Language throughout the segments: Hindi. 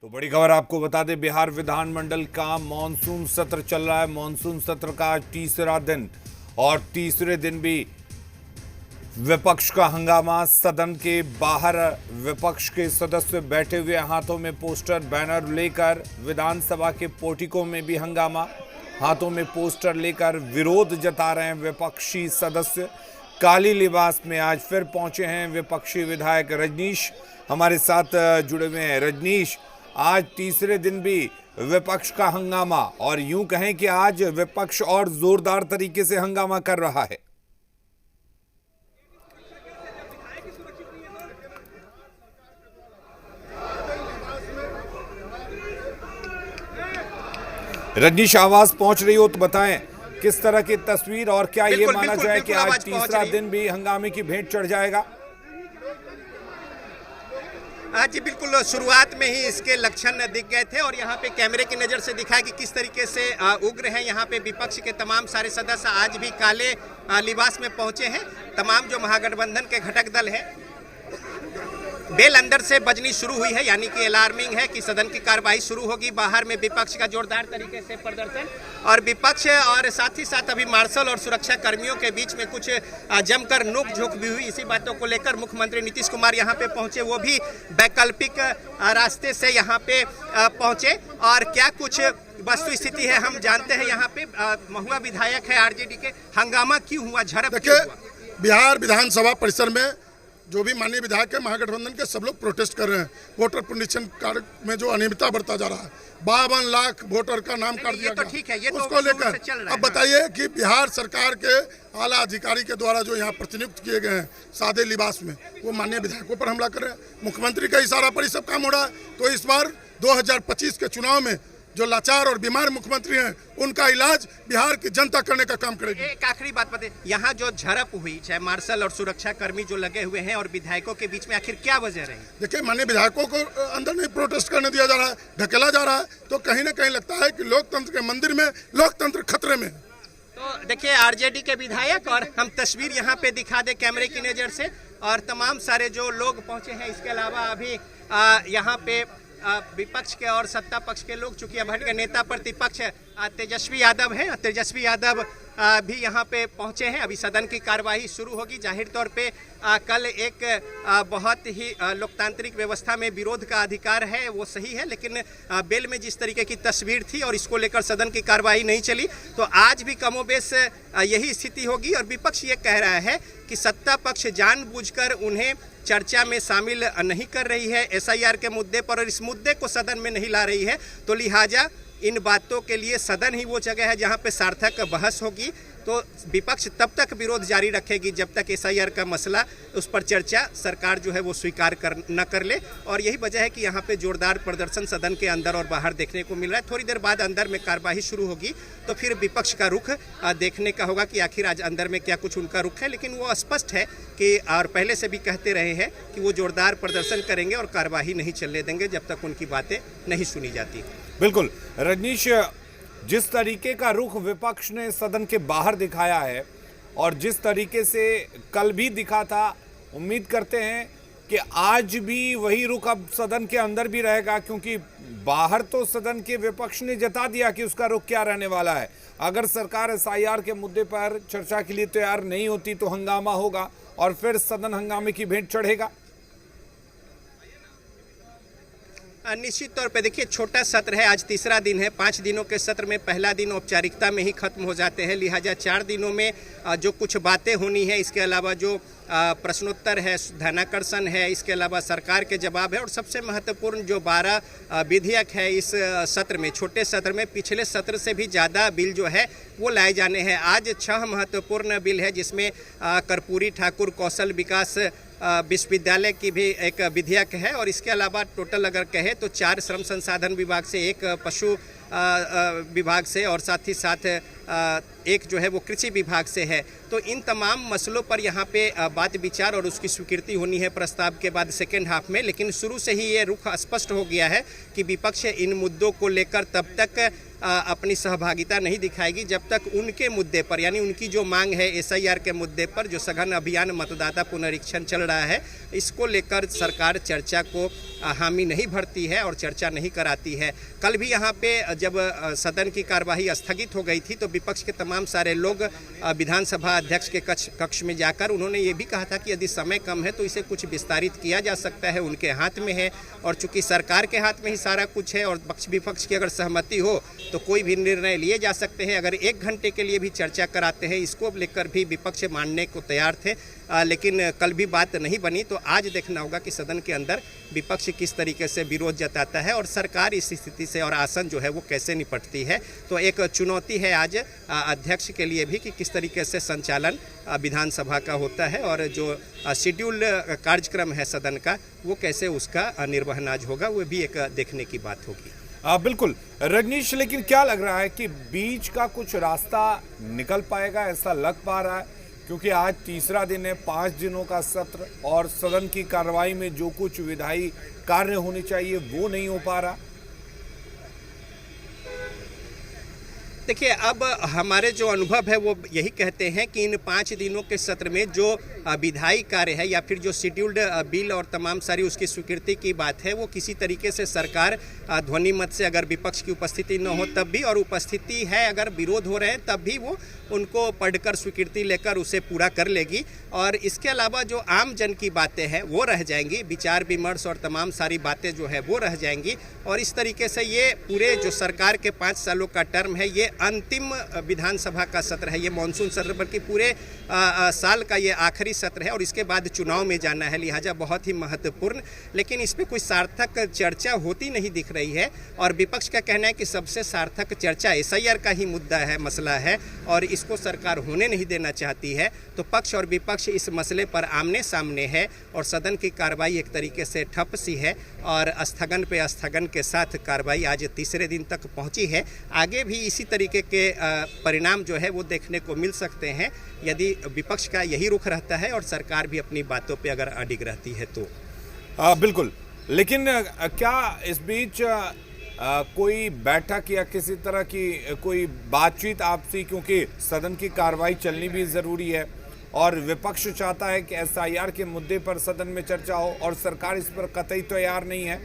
तो बड़ी खबर आपको बता दें, बिहार विधानमंडल का मॉनसून सत्र चल रहा है। मॉनसून सत्र का आज तीसरा दिन और तीसरे दिन भी विपक्ष का हंगामा। सदन के बाहर विपक्ष के सदस्य बैठे हुए हाथों में पोस्टर बैनर लेकर, विधानसभा के पोर्टिको में भी हंगामा, हाथों में पोस्टर लेकर विरोध जता रहे हैं विपक्षी सदस्य। काली लिबास में आज फिर पहुंचे हैं विपक्षी विधायक रजनीश, हमारे साथ जुड़े हुए हैं। रजनीश, आज तीसरे दिन भी विपक्ष का हंगामा, और यूं कहें कि आज विपक्ष और जोरदार तरीके से हंगामा कर रहा है। रजनीश, आवाज पहुंच रही हो तो बताएं किस तरह की तस्वीर, और क्या ये माना जाए कि आज तीसरा दिन भी हंगामे की भेंट चढ़ जाएगा? जी बिल्कुल, शुरुआत में ही इसके लक्षण दिख गए थे और यहाँ पे कैमरे की नज़र से दिखा कि किस तरीके से उग्र है यहाँ पे विपक्ष के तमाम सारे सदस्य आज भी काले लिबास में पहुँचे हैं। तमाम जो महागठबंधन के घटक दल हैं, बेल अंदर से बजनी शुरू हुई है, यानी कि अलार्मिंग है कि सदन की कार्रवाई शुरू होगी। बाहर में विपक्ष का जोरदार तरीके से प्रदर्शन, और विपक्ष और साथ ही साथ अभी मार्शल और सुरक्षा कर्मियों के बीच में कुछ जमकर नोक-झोंक भी हुई। इसी बातों को लेकर मुख्यमंत्री नीतीश कुमार यहाँ पे पहुंचे, वो भी वैकल्पिक रास्ते से यहाँ पे पहुंचे। और क्या कुछ वस्तु स्थिति है हम जानते हैं। यहाँ पे महुआ विधायक है आरजेडी के, हंगामा क्यों हुआ, झड़प क्यों हुआ? बिहार विधानसभा परिसर में जो भी माननीय विधायक है, महागठबंधन के सब लोग प्रोटेस्ट कर रहे हैं। वोटर पुनरीक्षण कार्य में जो अनियमितता बरता जा रहा है, 52 लाख वोटर का नाम काट दिया गया, ठीक है, ये उसको लेकर अब बताइए कि बिहार सरकार के आला अधिकारी के द्वारा जो यहाँ प्रतिनियुक्त किए गए हैं सादे लिबास में, वो माननीय विधायकों पर हमला कर रहे हैं। मुख्यमंत्री का इशारा पर ही सब काम हो रहा है। तो इस बार 2025 के चुनाव में जो लाचार और बीमार मुख्यमंत्री हैं, उनका इलाज बिहार की जनता करने का काम करेगी। एक आखिरी बात बताइए, यहाँ जो झड़प हुई, चाहे मार्शल और सुरक्षा कर्मी जो लगे हुए हैं और विधायकों के बीच में, आखिर क्या वजह रही? देखिए, माननीय विधायकों को अंदर नहीं प्रोटेस्ट करने दिया जा रहा है, ढकेला जा रहा है। तो कहीं ना कहीं लगता है कि लोकतंत्र के मंदिर में लोकतंत्र खतरे में। तो देखिए, आरजेडी के विधायक, और हम तस्वीर यहाँ पे दिखा दे कैमरे की नज़र से, और तमाम सारे जो लोग पहुँचे हैं। इसके अलावा अभी यहाँ पे विपक्ष के और सत्ता पक्ष के लोग, चूंकि अभ्यर्थी के नेता प्रतिपक्ष तेजस्वी यादव हैं, तेजस्वी यादव भी यहाँ पे पहुँचे हैं। अभी सदन की कार्यवाही शुरू होगी। जाहिर तौर पे कल एक बहुत ही लोकतांत्रिक व्यवस्था में विरोध का अधिकार है, वो सही है, लेकिन बेल में जिस तरीके की तस्वीर थी और इसको लेकर सदन की कार्यवाही नहीं चली, तो आज भी कमोबेश यही स्थिति होगी। और विपक्ष ये कह रहा है कि सत्ता पक्ष जानबूझकर उन्हें चर्चा में शामिल नहीं कर रही है एसआईआर के मुद्दे पर, और इस मुद्दे को सदन में नहीं ला रही है। तो लिहाजा इन बातों के लिए सदन ही वो जगह है जहां पे सार्थक बहस होगी। तो विपक्ष तब तक विरोध जारी रखेगी जब तक एसआईआर का मसला, उस पर चर्चा सरकार जो है वो स्वीकार न कर ले। और यही वजह है कि यहाँ पे जोरदार प्रदर्शन सदन के अंदर और बाहर देखने को मिल रहा है। थोड़ी देर बाद अंदर में कार्यवाही शुरू होगी तो फिर विपक्ष का रुख देखने का होगा कि आखिर आज अंदर में क्या कुछ उनका रुख है। लेकिन वो स्पष्ट है कि, और पहले से भी कहते रहे हैं कि वो जोरदार प्रदर्शन करेंगे और कार्यवाही नहीं चलने देंगे जब तक उनकी बातें नहीं सुनी जाती। बिल्कुल रजनीश, जिस तरीके का रुख विपक्ष ने सदन के बाहर दिखाया है और जिस तरीके से कल भी दिखा था, उम्मीद करते हैं कि आज भी वही रुख अब सदन के अंदर भी रहेगा, क्योंकि बाहर तो सदन के विपक्ष ने जता दिया कि उसका रुख क्या रहने वाला है। अगर सरकार एसआईआर के मुद्दे पर चर्चा के लिए तैयार नहीं होती तो हंगामा होगा और फिर सदन हंगामे की भेंट चढ़ेगा। निश्चित तौर पे देखिए, छोटा सत्र है, आज तीसरा दिन है। 5 दिनों के सत्र में पहला दिन औपचारिकता में ही खत्म हो जाते हैं। लिहाजा 4 दिनों में जो कुछ बातें होनी है, इसके अलावा जो प्रश्नोत्तर है, ध्यानाकर्षण है, इसके अलावा सरकार के जवाब है, और सबसे महत्वपूर्ण जो 12 विधेयक है इस सत्र में, छोटे सत्र में पिछले सत्र से भी ज़्यादा बिल जो है वो लाए जाने हैं। आज 6 महत्वपूर्ण बिल है, जिसमें कर्पूरी ठाकुर कौशल विकास विश्वविद्यालय की भी एक विधेयक है, और इसके अलावा टोटल अगर कहे तो 4 श्रम संसाधन विभाग से, 1 पशु विभाग से, और साथ ही साथ एक जो है वो कृषि विभाग से है। तो इन तमाम मसलों पर यहाँ पे बात विचार और उसकी स्वीकृति होनी है प्रस्ताव के बाद सेकेंड हाफ में। लेकिन शुरू से ही ये रुख स्पष्ट हो गया है कि विपक्ष इन मुद्दों को लेकर तब तक अपनी सहभागिता नहीं दिखाएगी जब तक उनके मुद्दे पर, यानी उनकी जो मांग है एसआईआर के मुद्दे पर, जो सघन अभियान मतदाता पुनरीक्षण चल रहा है, इसको लेकर सरकार चर्चा को हामी नहीं भरती है और चर्चा नहीं कराती है। कल भी यहाँ पे जब सदन की कार्यवाही स्थगित हो गई थी तो विपक्ष के तमाम सारे लोग विधानसभा अध्यक्ष के कक्ष में जाकर उन्होंने ये भी कहा था कि यदि समय कम है तो इसे कुछ विस्तारित किया जा सकता है, उनके हाथ में है। और चूंकि सरकार के हाथ में ही सारा कुछ है और पक्ष विपक्ष की अगर सहमति हो तो कोई भी निर्णय लिए जा सकते हैं। अगर 1 घंटे के लिए भी चर्चा कराते हैं, इसको लेकर भी विपक्ष मानने को तैयार थे, लेकिन कल भी बात नहीं बनी। तो आज देखना होगा कि सदन के अंदर विपक्ष किस तरीके से विरोध जताता है और सरकार इस स्थिति से और आसन जो है वो कैसे निपटती है। तो एक चुनौती है आज अध्यक्ष के लिए भी कि किस तरीके से संचालन विधानसभा का होता है और जो शेड्यूल कार्यक्रम है सदन का वो कैसे उसका निर्वहन आज होगा, वो भी एक देखने की बात होगी। बिल्कुल रजनीश, लेकिन क्या लग रहा है कि बीच का कुछ रास्ता निकल पाएगा, ऐसा लग पा रहा है? क्योंकि आज तीसरा दिन है, 5 दिनों का सत्र और सदन की कार्रवाई में जो कुछ विधायी कार्य होने चाहिए वो नहीं हो पा रहा। देखिए, अब हमारे जो अनुभव है वो यही कहते हैं कि इन 5 दिनों के सत्र में जो विधायी कार्य है या फिर जो शेड्यूल्ड बिल और तमाम सारी उसकी स्वीकृति की बात है वो किसी तरीके से सरकार ध्वनि मत से, अगर विपक्ष की उपस्थिति न हो तब भी, और उपस्थिति है अगर विरोध हो रहे हैं तब भी वो उनको पढ़कर स्वीकृति लेकर उसे पूरा कर लेगी। और इसके अलावा जो आम जन की बातें हैं वो रह जाएंगी, विचार विमर्श और तमाम सारी बातें जो है वो रह जाएंगी। और इस तरीके से ये पूरे जो सरकार के 5 सालों का टर्म है, ये अंतिम विधानसभा का सत्र है, ये मानसून सत्र, बल्कि पूरे साल का ये आखिरी सत्र है और इसके बाद चुनाव में जाना है, लिहाजा बहुत ही महत्वपूर्ण। लेकिन इस पर कोई सार्थक चर्चा होती नहीं दिख रही है और विपक्ष का कहना है कि सबसे सार्थक चर्चा SIR का ही मुद्दा है, मसला है और इसको सरकार होने नहीं देना चाहती है। तो पक्ष और विपक्ष इस मसले पर आमने सामने है और सदन की कार्रवाई एक तरीके से ठप सी है और स्थगन पे स्थगन के साथ कार्रवाई आज तीसरे दिन तक पहुंची है। आगे भी इसी तरीके के परिणाम जो है वो देखने को मिल सकते हैं यदि विपक्ष का यही रुख रहता है और सरकार भी अपनी बातों पे अगर अडिग रहती है तो। बिल्कुल, लेकिन क्या इस बीच कोई बैठक या किसी तरह की कोई बातचीत आपसी, क्योंकि सदन की कार्रवाई चलनी भी ज़रूरी है और विपक्ष चाहता है कि SIR के मुद्दे पर सदन में चर्चा हो और सरकार इस पर कतई तैयार नहीं है?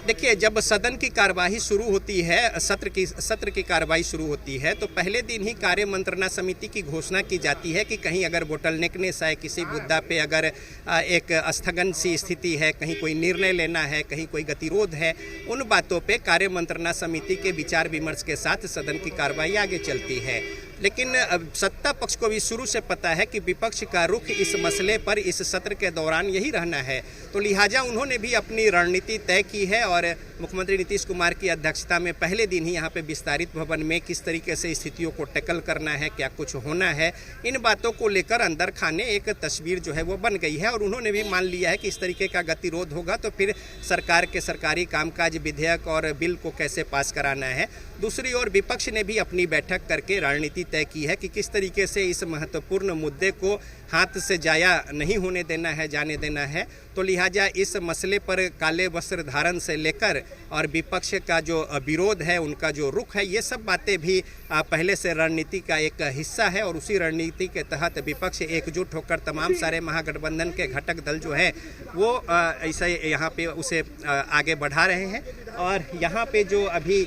देखिए, जब सदन की कार्यवाही शुरू होती है, सत्र की कार्यवाही शुरू होती है तो पहले दिन ही कार्य मंत्रणा समिति की घोषणा की जाती है कि कहीं अगर बोटलनेकनेस है, किसी मुद्दा पे अगर एक स्थगन सी स्थिति है, कहीं कोई निर्णय लेना है, कहीं कोई गतिरोध है, उन बातों पे कार्य मंत्रणा समिति के विचार विमर्श के साथ सदन की कार्रवाई आगे चलती है। लेकिन सत्ता पक्ष को भी शुरू से पता है कि विपक्ष का रुख इस मसले पर इस सत्र के दौरान यही रहना है, तो लिहाजा उन्होंने भी अपनी रणनीति तय की है और मुख्यमंत्री नीतीश कुमार की अध्यक्षता में पहले दिन ही यहाँ पे विस्तारित भवन में किस तरीके से स्थितियों को टैकल करना है, क्या कुछ होना है, इन बातों को लेकर अंदर खाने एक तस्वीर जो है वो बन गई है और उन्होंने भी मान लिया है कि इस तरीके का गतिरोध होगा तो फिर सरकार के सरकारी कामकाज, विधेयक और बिल को कैसे पास कराना है। दूसरी ओर विपक्ष ने भी अपनी बैठक करके रणनीति तय की है कि किस तरीके से इस महत्वपूर्ण मुद्दे को हाथ से जाया नहीं होने देना है, जाने देना है। तो लिहाजा इस मसले पर काले वस्त्र धारण से लेकर और विपक्ष का जो विरोध है, उनका जो रुख है, ये सब बातें भी पहले से रणनीति का एक हिस्सा है और उसी रणनीति के तहत विपक्ष एकजुट होकर तमाम सारे महागठबंधन के घटक दल जो है वो ऐसे यहाँ पे उसे आगे बढ़ा रहे हैं। और यहाँ पे जो अभी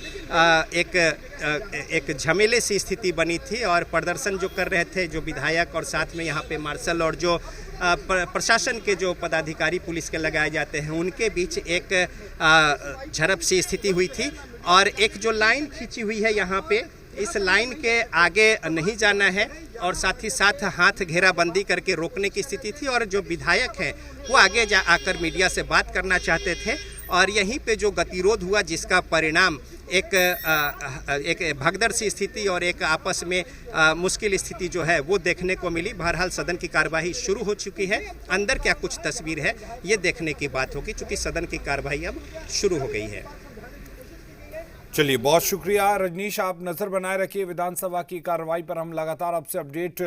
एक झमेले सी स्थिति बनी थी और प्रदर्शन जो कर रहे थे जो विधायक और साथ में यहाँ पे मार्शल और जो प्रशासन के जो पदाधिकारी पुलिस के लगाए जाते हैं, उनके बीच एक झड़प सी स्थिति हुई थी और एक जो लाइन खींची हुई है यहाँ पे, इस लाइन के आगे नहीं जाना है और साथ ही साथ हाथ घेराबंदी करके रोकने की स्थिति थी और जो विधायक हैं वो आगे आकर मीडिया से बात करना चाहते थे और यहीं पे जो गतिरोध हुआ जिसका परिणाम एक भगदड़ सी स्थिति और एक आपस में मुश्किल स्थिति जो है वो देखने को मिली। बहरहाल सदन की कार्यवाही शुरू हो चुकी है, अंदर क्या कुछ तस्वीर है ये देखने की बात होगी चूँकि सदन की कार्यवाही अब शुरू हो गई है। चलिए, बहुत शुक्रिया रजनीश, आप नजर बनाए रखिए विधानसभा की कार्रवाई पर। हम लगातार आपसे अपडेट